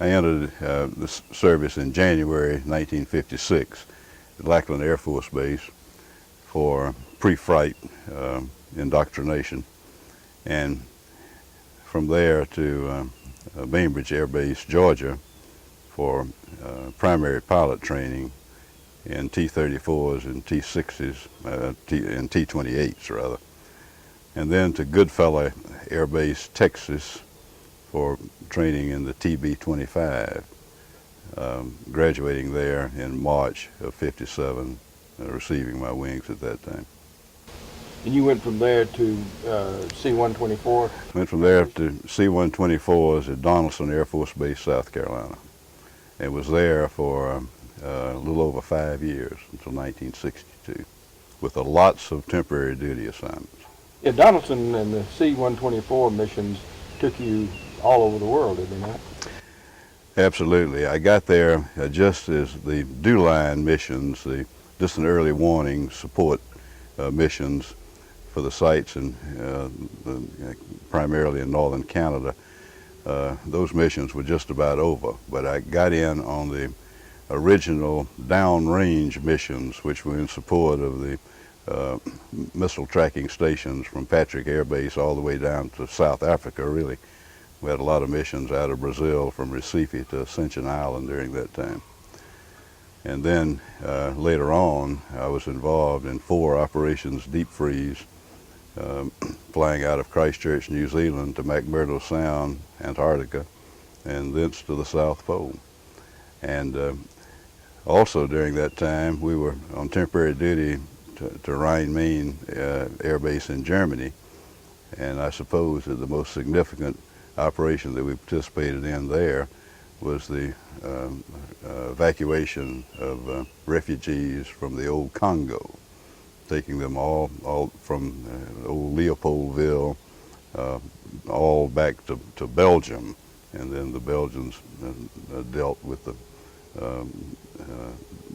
I entered the service in January 1956 at Lackland Air Force Base for pre-flight indoctrination, and from there to Bainbridge Air Base, Georgia, for primary pilot training in T-34s and T-60s, and T-28s rather, and then to Goodfellow Air Base, Texas, for training in the TB-25, graduating there in March of '57, receiving my wings at that time. And you went from there to C-124? Went from there to C-124s at Donaldson Air Force Base, South Carolina, and was there for a little over 5 years until 1962, with lots of temporary duty assignments. Yeah, Donaldson and the C-124 missions took you all over the world, did they not? Absolutely. I got there just as the DEW-line missions, the distant early warning support missions for the sites in primarily in northern Canada, those missions were just about over. But I got in on the original downrange missions, which were in support of the missile tracking stations from Patrick Air Base all the way down to South Africa, really. We had a lot of missions out of Brazil from Recife to Ascension Island during that time. And then later on, I was involved in 4 operations deep freeze, flying out of Christchurch, New Zealand to McMurdo Sound, Antarctica, and thence to the South Pole. And also during that time, we were on temporary duty to Rhein-Main Air Base in Germany. And I suppose that the most significant operation that we participated in there was the evacuation of refugees from the old Congo, taking them all from old Leopoldville all back to Belgium, and then the Belgians dealt with the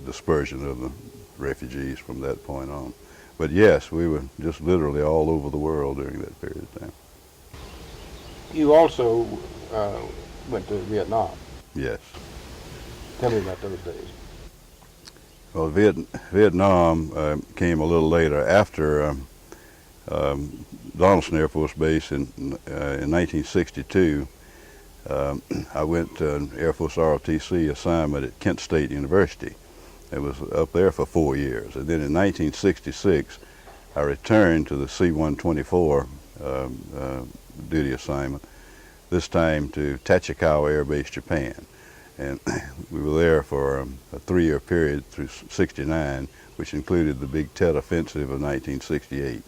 dispersion of the refugees from that point on. But yes, we were just literally all over the world during that period of time. You also went to Vietnam. Yes. Tell me about those days. Well, Vietnam came a little later. After Donaldson Air Force Base in 1962, I went to an Air Force ROTC assignment at Kent State University. It was up there for 4 years. And then in 1966, I returned to the C-124 duty assignment, this time to Tachikawa Air Base, Japan. And we were there for a 3-year period through '69, which included the Big Tet Offensive of 1968.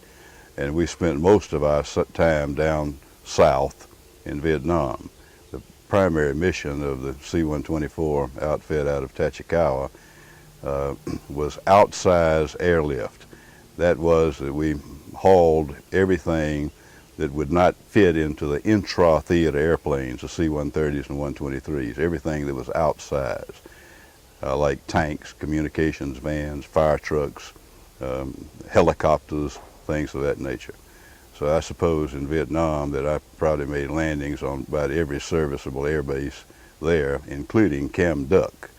And we spent most of our time down south in Vietnam. The primary mission of the C-124 outfit out of Tachikawa was outsize airlift. That was that we hauled everything that would not fit into the intra-theater airplanes, the C-130s and 123s, everything that was outsized, like tanks, communications vans, fire trucks, helicopters, things of that nature. So I suppose in Vietnam that I probably made landings on about every serviceable air base there, including Cam Duck.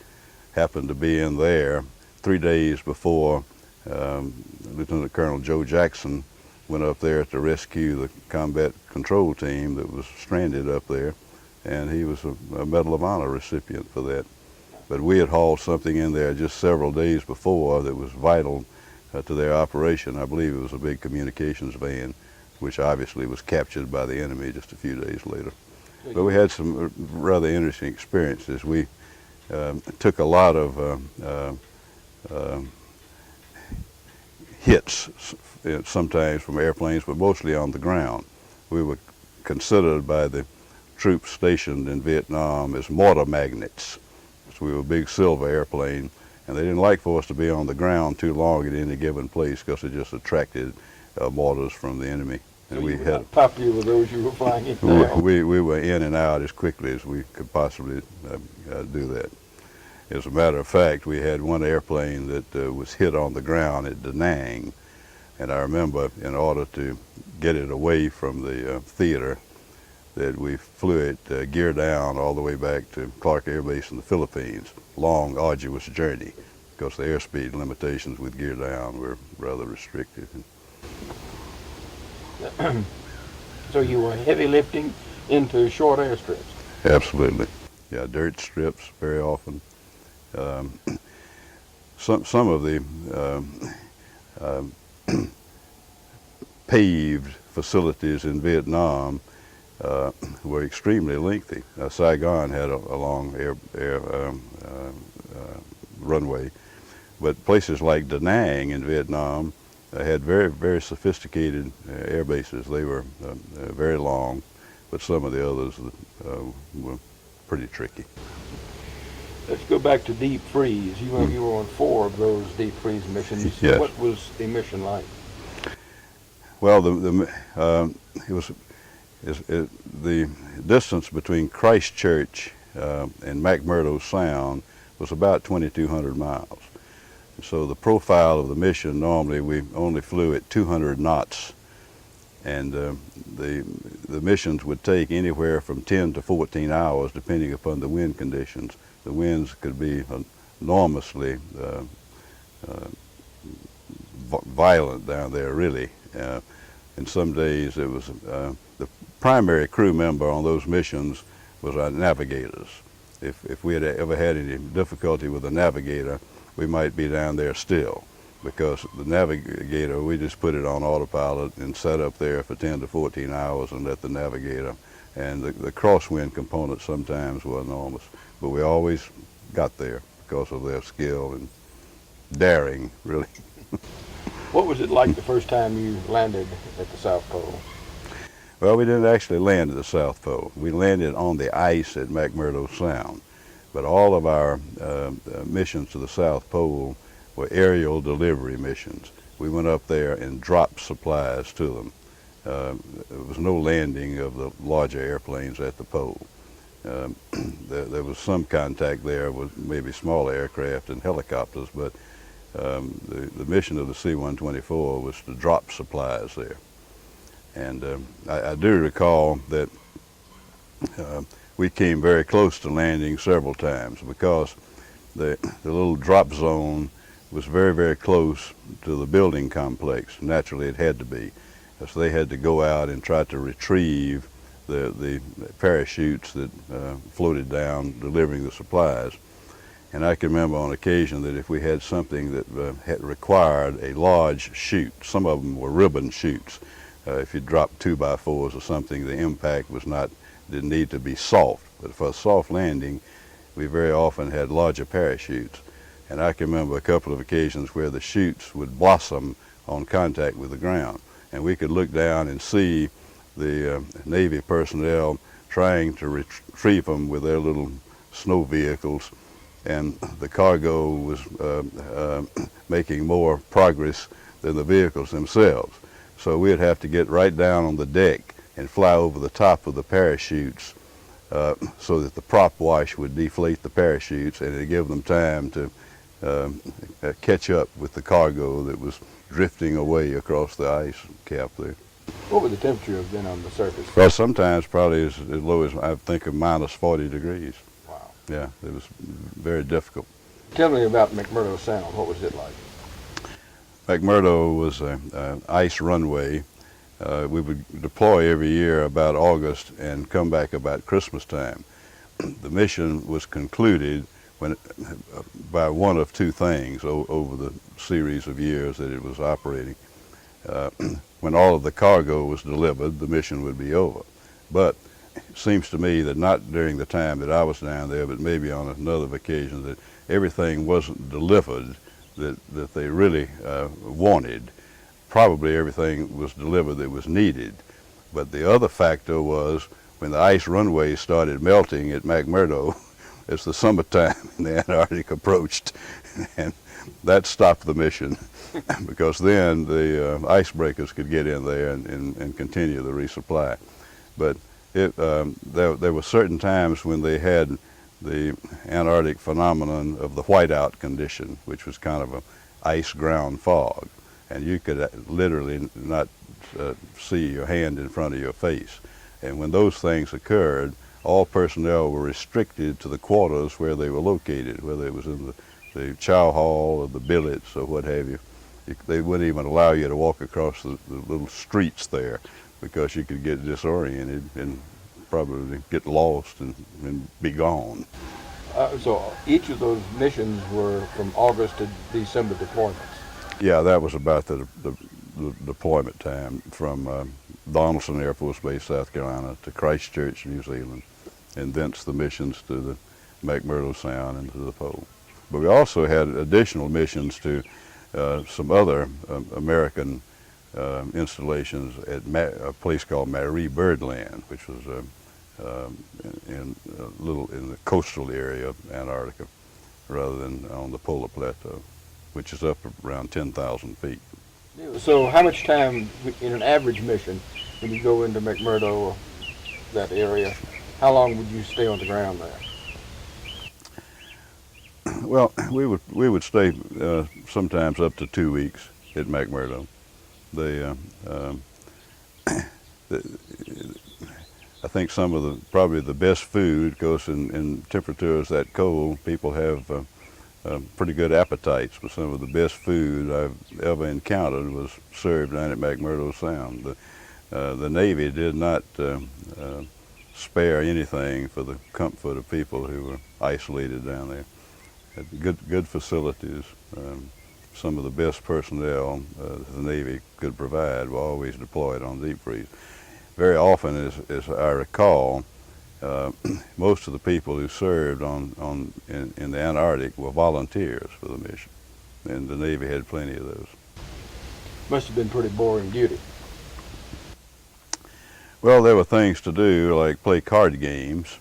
Happened to be in there 3 days before Lieutenant Colonel Joe Jackson went up there to rescue the combat control team that was stranded up there, and he was a Medal of Honor recipient for that. But we had hauled something in there just several days before that was vital to their operation. I believe it was a big communications van, which obviously was captured by the enemy just a few days later. But we had some rather interesting experiences. We took a lot of hits, sometimes from airplanes, but mostly on the ground. We were considered by the troops stationed in Vietnam as mortar magnets. So we were a big silver airplane, and they didn't like for us to be on the ground too long at any given place because it just attracted mortars from the enemy. And So we you were had not popular with those you were flying in down. we were in and out as quickly as we could possibly do that. As a matter of fact, we had one airplane that was hit on the ground at Da Nang, and I remember in order to get it away from the theater, that we flew it gear down all the way back to Clark Air Base in the Philippines. Long, arduous journey because the airspeed limitations with gear down were rather restricted. So you were heavy lifting into short airstrips. Absolutely. Yeah, dirt strips very often. Some of the paved facilities in Vietnam were extremely lengthy. Saigon had a long runway, but places like Da Nang in Vietnam had very sophisticated air bases. They were very long, but some of the others were pretty tricky. Let's go back to deep freeze. You were on 4 of those deep freeze missions. Yes. What was the mission like? Well, the distance between Christchurch and McMurdo Sound was about 2,200 miles. So the profile of the mission, normally we only flew at 200 knots, and the missions would take anywhere from 10 to 14 hours depending upon the wind conditions. The winds could be enormously violent down there, really. And some days it was the primary crew member on those missions was our navigators. If we had ever had any difficulty with a navigator, we might be down there still, because the navigator, we just put it on autopilot and sat up there for 10 to 14 hours and let the navigator, and the crosswind component sometimes were enormous, but we always got there because of their skill and daring, really. What was it like the first time you landed at the South Pole? Well, we didn't actually land at the South Pole. We landed on the ice at McMurdo Sound. But all of our missions to the South Pole were aerial delivery missions. We went up there and dropped supplies to them. There was no landing of the larger airplanes at the pole. There was some contact there with maybe small aircraft and helicopters, but the mission of the C-124 was to drop supplies there. And I do recall that we came very close to landing several times because the little drop zone was very close to the building complex. Naturally, it had to be, so they had to go out and try to retrieve the parachutes that floated down delivering the supplies. And I can remember on occasion that if we had something that had required a large chute, some of them were ribbon chutes. If you dropped 2x4s or something, the impact didn't need to be soft. But for a soft landing, we very often had larger parachutes. And I can remember a couple of occasions where the chutes would blossom on contact with the ground. And we could look down and see the Navy personnel trying to retrieve them with their little snow vehicles. And the cargo was making more progress than the vehicles themselves. So we'd have to get right down on the deck and fly over the top of the parachutes so that the prop wash would deflate the parachutes and it'd give them time to catch up with the cargo that was drifting away across the ice cap there. What would the temperature have been on the surface? Well, sometimes probably as low as, I think, of minus 40 degrees. Wow. Yeah, it was very difficult. Tell me about McMurdo Sound. What was it like? McMurdo was an ice runway. We would deploy every year about August and come back about Christmas time. The mission was concluded by one of two things over the series of years that it was operating. When all of the cargo was delivered, the mission would be over. But it seems to me that not during the time that I was down there, but maybe on another occasion, that everything wasn't delivered that they really wanted. Probably everything was delivered that was needed. But the other factor was when the ice runways started melting at McMurdo as the summertime in the Antarctic approached, and that stopped the mission because then the icebreakers could get in there and continue the resupply. But there were certain times when they had the Antarctic phenomenon of the whiteout condition, which was kind of an ice ground fog, and you could literally not see your hand in front of your face. And when those things occurred, all personnel were restricted to the quarters where they were located, whether it was in the chow hall or the billets or what have you. They wouldn't even allow you to walk across the little streets there because you could get disoriented and probably get lost and be gone. So each of those missions were from August to December deployments. Yeah, that was about the deployment time from Donaldson Air Force Base, South Carolina, to Christchurch, New Zealand, and thence the missions to the McMurdo Sound and to the Pole. But we also had additional missions to some other American installations at a place called Marie Birdland, which was in the coastal area of Antarctica, rather than on the polar plateau, which is up around 10,000 feet. So how much time in an average mission, when you go into McMurdo or that area, how long would you stay on the ground there? Well, we would stay sometimes up to 2 weeks at McMurdo. They, I think some of probably the best food, because in temperatures that cold, people have pretty good appetites, but some of the best food I've ever encountered was served down at McMurdo Sound. The Navy did not spare anything for the comfort of people who were isolated down there. Had good facilities. Some of the best personnel the Navy could provide were always deployed on deep freeze. Very often, as I recall, most of the people who served in the Antarctic were volunteers for the mission, and the Navy had plenty of those. Must have been pretty boring duty. Well, there were things to do like play card games,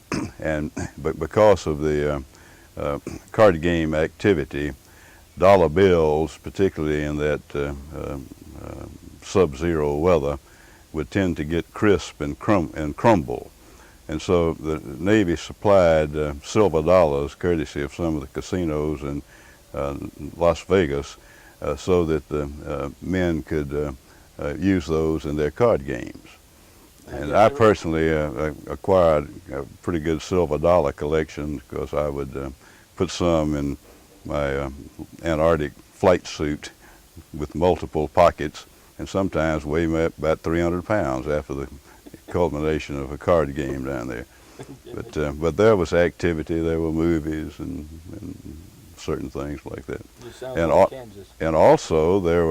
but because of the card game activity, dollar bills, particularly in that sub-zero weather, would tend to get crisp and crumble. And so the Navy supplied silver dollars, courtesy of some of the casinos in Las Vegas, so that the men could use those in their card games. And I personally acquired a pretty good silver dollar collection because I would put some in my Antarctic flight suit with multiple pockets, and sometimes weigh about 300 pounds after the culmination of a card game down there. But there was activity, there were movies and certain things like that. And also there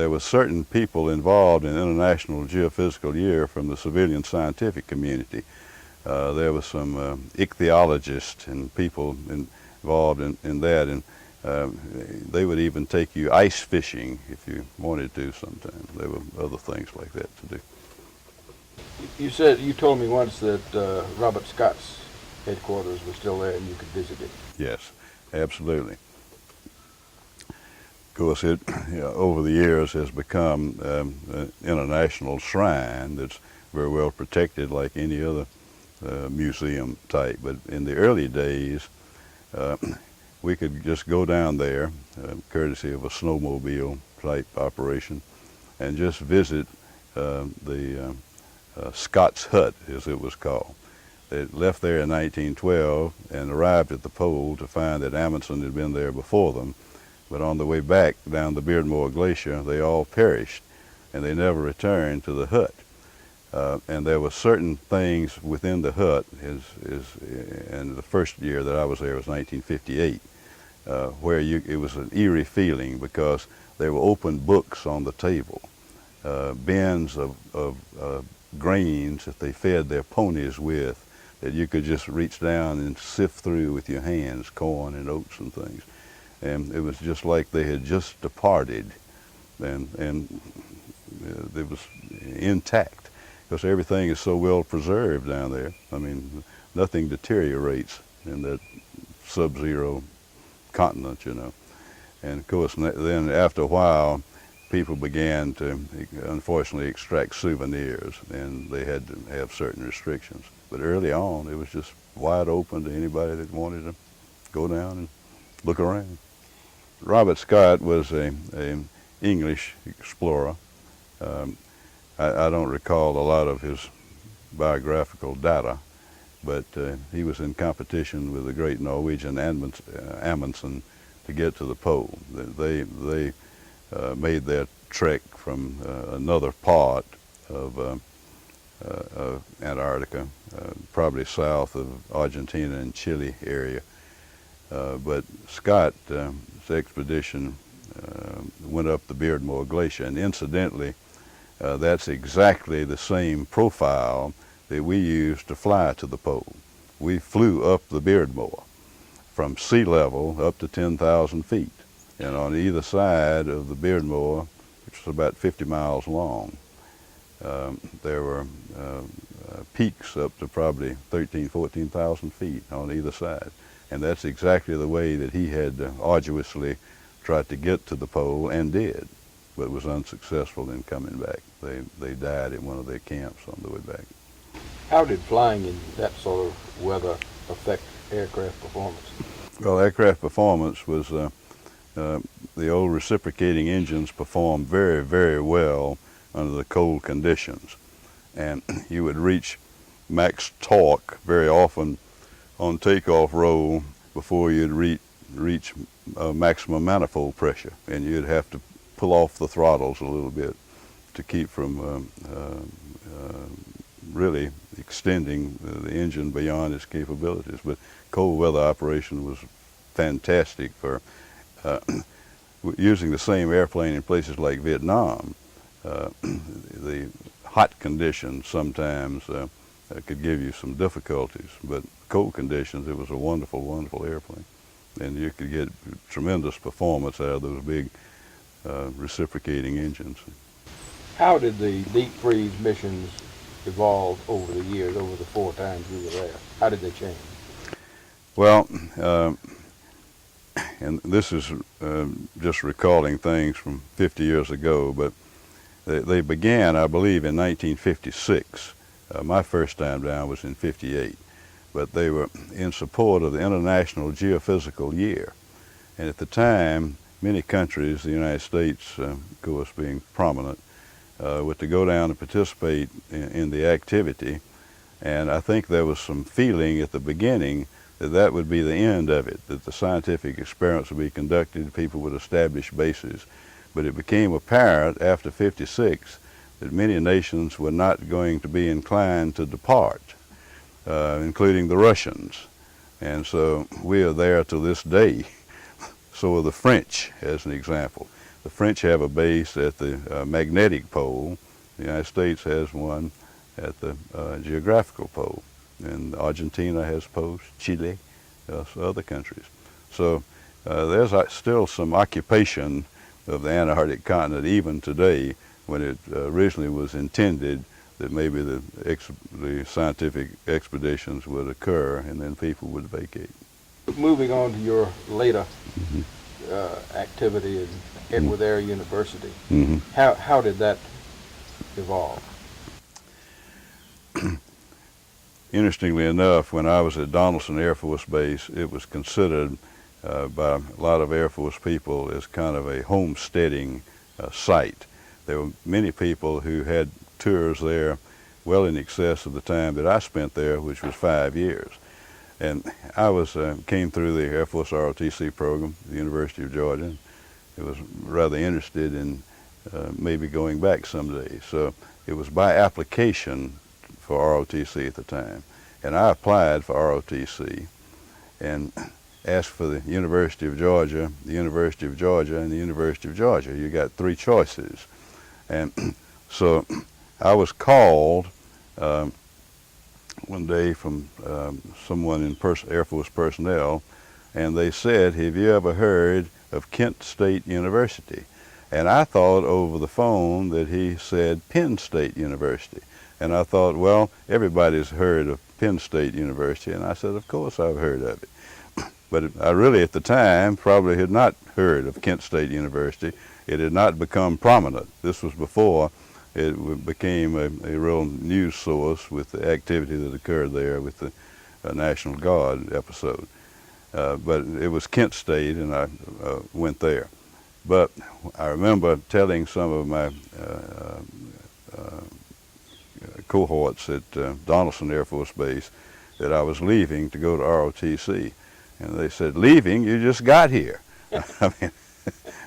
were certain people involved in International Geophysical Year from the civilian scientific community. There were some ichthyologists and people involved in that, and they would even take you ice fishing if you wanted to sometimes. There were other things like that to do. You told me once that Robert Scott's headquarters was still there and you could visit it. Yes, absolutely. Of course, it over the years has become an international shrine that's very well protected like any other museum type. But in the early days, we could just go down there, courtesy of a snowmobile type operation, and just visit the Scott's Hut, as it was called. They left there in 1912 and arrived at the pole to find that Amundsen had been there before them. But on the way back down the Beardmore Glacier, they all perished, and they never returned to the hut. And there were certain things within the hut, and the first year that I was there was 1958, where it was an eerie feeling because there were open books on the table, bins of grains that they fed their ponies with, that you could just reach down and sift through with your hands, corn and oats and things. And it was just like they had just departed, and it was intact, because everything is so well preserved down there. I mean, nothing deteriorates in that sub-zero continent, you know. And of course, then after a while, people began to, unfortunately, extract souvenirs, and they had to have certain restrictions. But early on, it was just wide open to anybody that wanted to go down and look around. Robert Scott was an English explorer. I don't recall a lot of his biographical data, but he was in competition with the great Norwegian Amundsen to get to the pole. They made their trek from another part of Antarctica, probably south of Argentina and Chile area. But Scott's expedition went up the Beardmore Glacier, and incidentally, that's exactly the same profile that we used to fly to the pole. We flew up the Beardmore from sea level up to 10,000 feet, and on either side of the Beardmore, which was about 50 miles long, there were peaks up to probably 14,000 feet on either side. And that's exactly the way that he had arduously tried to get to the pole, and did, but was unsuccessful in coming back. They died in one of their camps on the way back. How did flying in that sort of weather affect aircraft performance? Well, aircraft performance was, the old reciprocating engines performed very, very well under the cold conditions. And you would reach max torque very often on takeoff roll before you'd reach maximum manifold pressure, and you'd have to pull off the throttles a little bit to keep from really extending the engine beyond its capabilities. But cold weather operation was fantastic for using the same airplane in places like Vietnam. The hot conditions sometimes could give you some difficulties, but cold conditions, it was a wonderful, wonderful airplane. And you could get tremendous performance out of those big reciprocating engines. How did the deep freeze missions evolve over the years, over the 4 times you were there? How did they change? Well, and this is just recalling things from 50 years ago, but they began, I believe, in 1956. My first time down was in 58, but they were in support of the International Geophysical Year. And at the time, many countries, the United States, of course, being prominent, were to go down and participate in the activity. And I think there was some feeling at the beginning that that would be the end of it, that the scientific experiments would be conducted, people would establish bases. But it became apparent after 56 that many nations were not going to be inclined to depart, including the Russians. And so we are there to this day. So are the French, as an example. The French have a base at the magnetic pole. The United States has one at the geographical pole. And Argentina has posts, Chile, other countries. So there's still some occupation of the Antarctic continent even today, when it originally was intended that maybe the scientific expeditions would occur and then people would vacate. Moving on to your later activity with Air University, how did that evolve? Interestingly enough, when I was at Donaldson Air Force Base, it was considered by a lot of Air Force people as kind of a homesteading site. There were many people who had tours there well in excess of the time that I spent there, which was 5 years. And I came through the Air Force ROTC program at the University of Georgia. I was rather interested in maybe going back someday. So it was by application for ROTC at the time. And I applied for ROTC and asked for the University of Georgia, the University of Georgia, and the University of Georgia. You got 3 choices. And so I was called one day from someone in Air Force personnel, and they said, "Have you ever heard of Kent State University?" And I thought over the phone that he said Penn State University. And I thought, well, everybody's heard of Penn State University. And I said, of course I've heard of it. But I really, at the time, probably had not heard of Kent State University. It had not become prominent. This was before it became a real news source with the activity that occurred there with the National Guard episode. But it was Kent State, and I went there. But I remember telling some of my cohorts at Donaldson Air Force Base that I was leaving to go to ROTC. And they said, "Leaving? You just got here." I mean,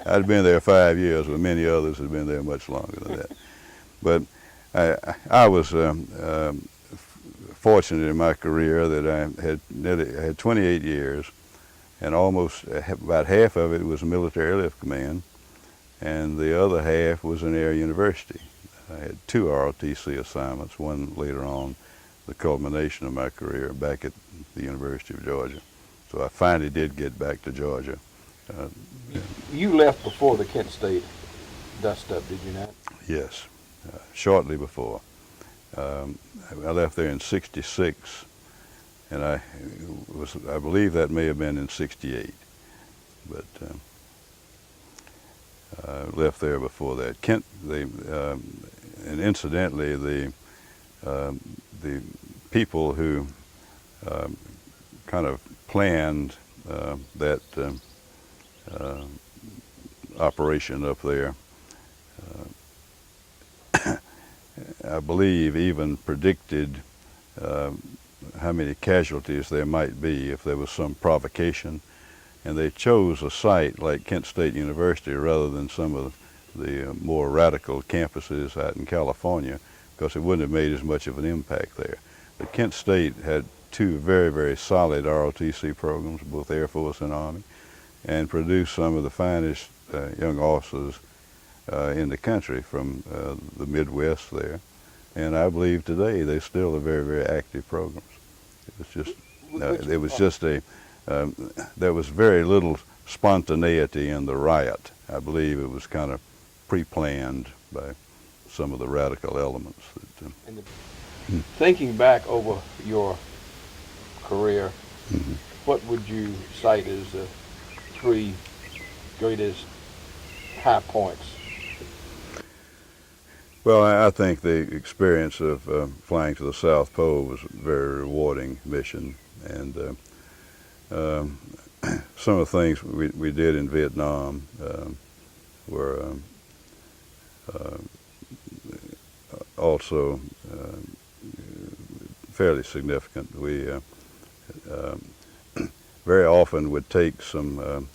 I'd been there 5 years, but many others had been there much longer than that. But I was fortunate in my career that I had 28 years, and almost about half of it was military airlift command, and the other half was in Air University. I had 2 ROTC assignments, one later on, the culmination of my career back at the University of Georgia. So I finally did get back to Georgia. You left before the Kent State dust-up, did you not? Yes, shortly before. I left there in '66, and I believe that may have been in '68, but I left there before that. Kent, and incidentally, the people who kind of planned that operation up there, I believe even predicted how many casualties there might be if there was some provocation, and they chose a site like Kent State University rather than some of the more radical campuses out in California, because it wouldn't have made as much of an impact there. But Kent State had 2 very, very solid ROTC programs, both Air Force and Army, and produced some of the finest young officers in the country from the Midwest there. And I believe today they still are very, very active programs. It was just there was very little spontaneity in the riot. I believe it was kind of pre-planned by some of the radical elements. Thinking back over your career, what would you cite as the 3 greatest high points? Well, I think the experience of flying to the South Pole was a very rewarding mission, and some of the things we did in Vietnam were also fairly significant. We very often would take some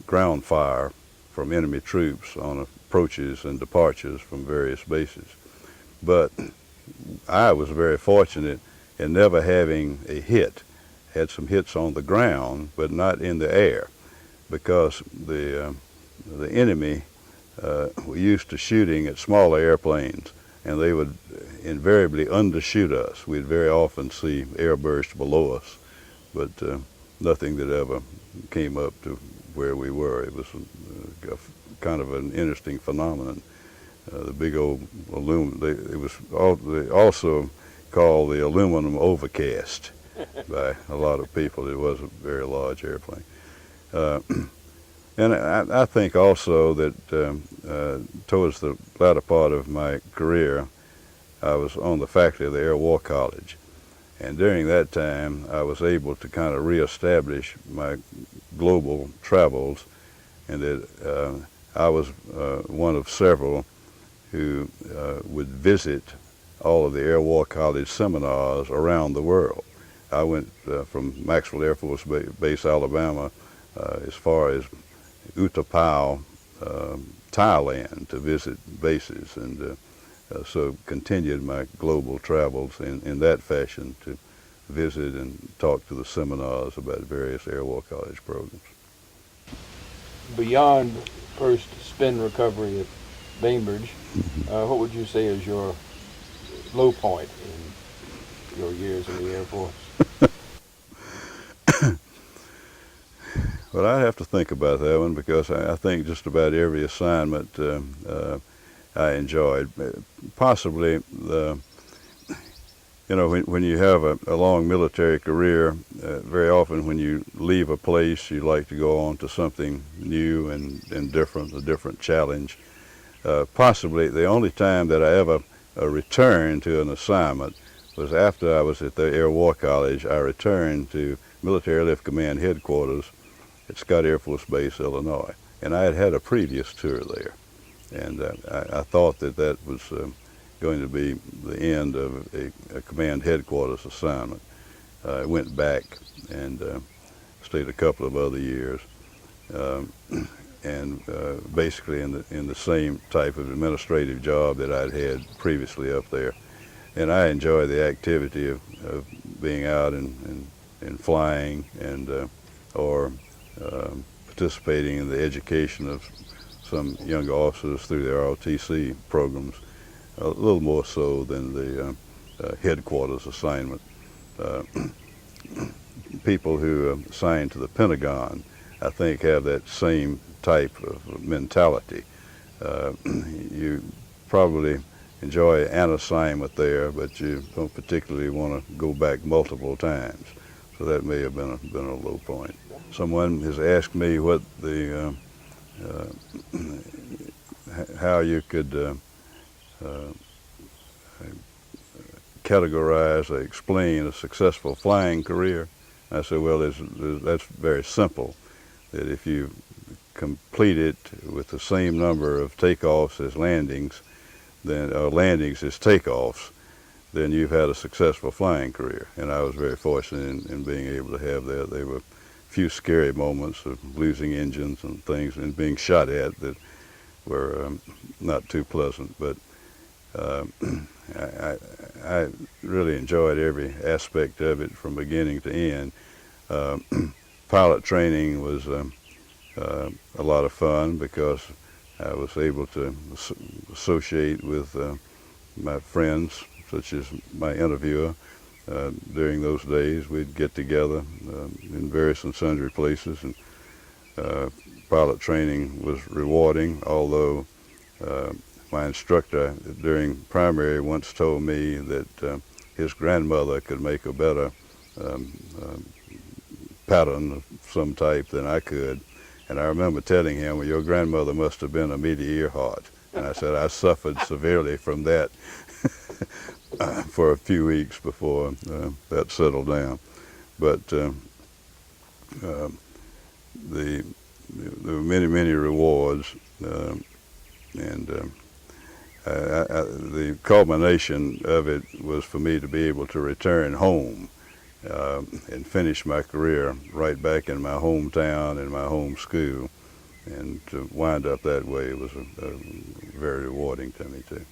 ground fire from enemy troops on approaches and departures from various bases. But I was very fortunate in never having a hit. Had some hits on the ground, but not in the air, because the enemy were used to shooting at smaller airplanes, and they would invariably undershoot us. We'd very often see airbursts below us, but nothing that ever came up to where we were. It was kind of an interesting phenomenon. The big old it was also called the aluminum overcast by a lot of people. It was a very large airplane. And I think also that towards the latter part of my career, I was on the faculty of the Air War College. And during that time, I was able to kind of reestablish my global travels, and that I was one of several who would visit all of the Air War College seminars around the world. I went from Maxwell Air Force Base, Alabama, as far as Utapao, Thailand, to visit bases, and so continued my global travels in that fashion to visit and talk to the seminars about various Air War College programs. Beyond first spin recovery at Bainbridge, what would you say is your low point in your years in the Air Force? Well, I'd have to think about that one, because I think just about every assignment I enjoyed. Possibly when you have a long military career, very often when you leave a place, you like to go on to something new and different, a different challenge. Possibly the only time that I ever returned to an assignment was after I was at the Air War College. I returned to Military Airlift Command headquarters at Scott Air Force Base, Illinois, and I had had a previous tour there. And I thought that that was going to be the end of a command headquarters assignment. I went back and stayed a couple of other years, um, and basically in the same type of administrative job that I'd had previously up there. And I enjoy the activity of being out and flying and or participating in the education of some young officers through the ROTC programs, a little more so than the headquarters assignment. Uh, People who are assigned to the Pentagon, I think, have that same type of mentality. You probably enjoy an assignment there, but you don't particularly want to go back multiple times. So that may have been a low point. Someone has asked me what the how you could categorize or explain a successful flying career. I said, well, that's very simple. That if you complete it with the same number of takeoffs as landings, then landings as takeoffs, then you've had a successful flying career. And I was very fortunate in being able to have that. There were a few scary moments of losing engines and things and being shot at that were not too pleasant, but I really enjoyed every aspect of it from beginning to end. Pilot training was a lot of fun because I was able to associate with my friends, such as my interviewer. During those days, we'd get together in various and sundry places, and pilot training was rewarding, although my instructor during primary once told me that his grandmother could make a better pattern of some type than I could. And I remember telling him, well, your grandmother must have been a Earhart. And I said, I suffered severely from that for a few weeks before that settled down. But there were many, many rewards. And the culmination of it was for me to be able to return home and finish my career right back in my hometown and my home school. And to wind up that way was very rewarding to me, too.